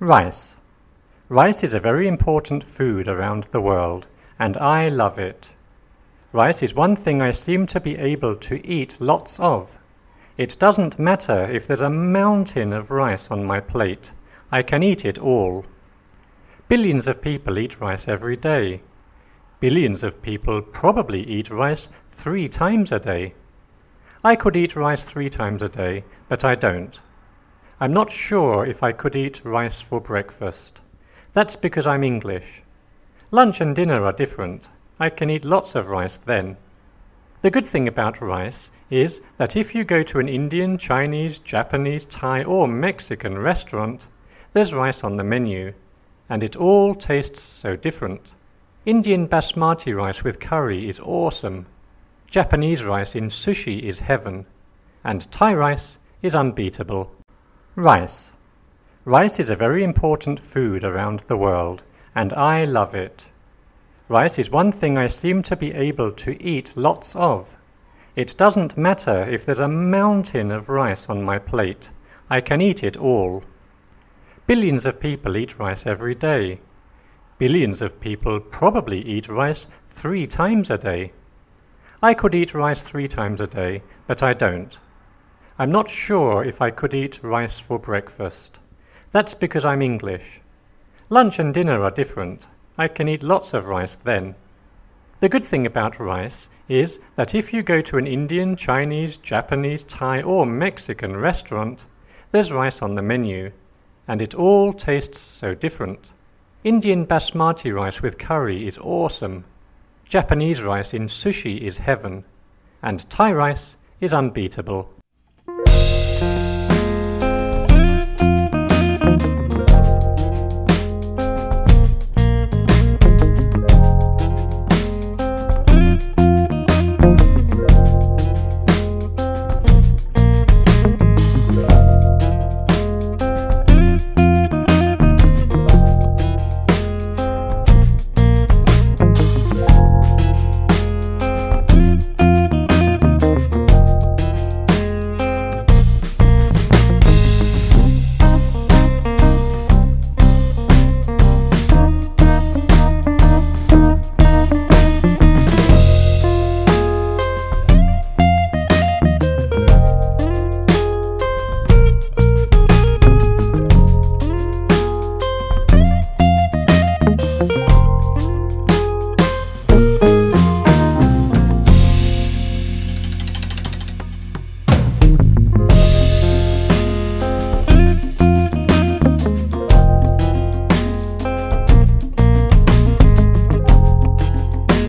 Rice. Rice is a very important food around the world, and I love it. Rice is one thing I seem to be able to eat lots of. It doesn't matter if there's a mountain of rice on my plate. I can eat it all. Billions of people eat rice every day. Billions of people probably eat rice 3 times a day. I could eat rice 3 times a day, but I don't. I'm not sure if I could eat rice for breakfast. That's because I'm English. Lunch and dinner are different. I can eat lots of rice then. The good thing about rice is that if you go to an Indian, Chinese, Japanese, Thai or Mexican restaurant, there's rice on the menu, and it all tastes so different. Indian basmati rice with curry is awesome. Japanese rice in sushi is heaven, and Thai rice is unbeatable. Rice. Rice is a very important food around the world, and I love it. Rice is one thing I seem to be able to eat lots of. It doesn't matter if there's a mountain of rice on my plate. I can eat it all. Billions of people eat rice every day. Billions of people probably eat rice 3 times a day. I could eat rice 3 times a day, but I don't. I'm not sure if I could eat rice for breakfast. That's because I'm English. Lunch and dinner are different. I can eat lots of rice then. The good thing about rice is that if you go to an Indian, Chinese, Japanese, Thai or Mexican restaurant, there's rice on the menu, and it all tastes so different. Indian basmati rice with curry is awesome. Japanese rice in sushi is heaven, and Thai rice is unbeatable.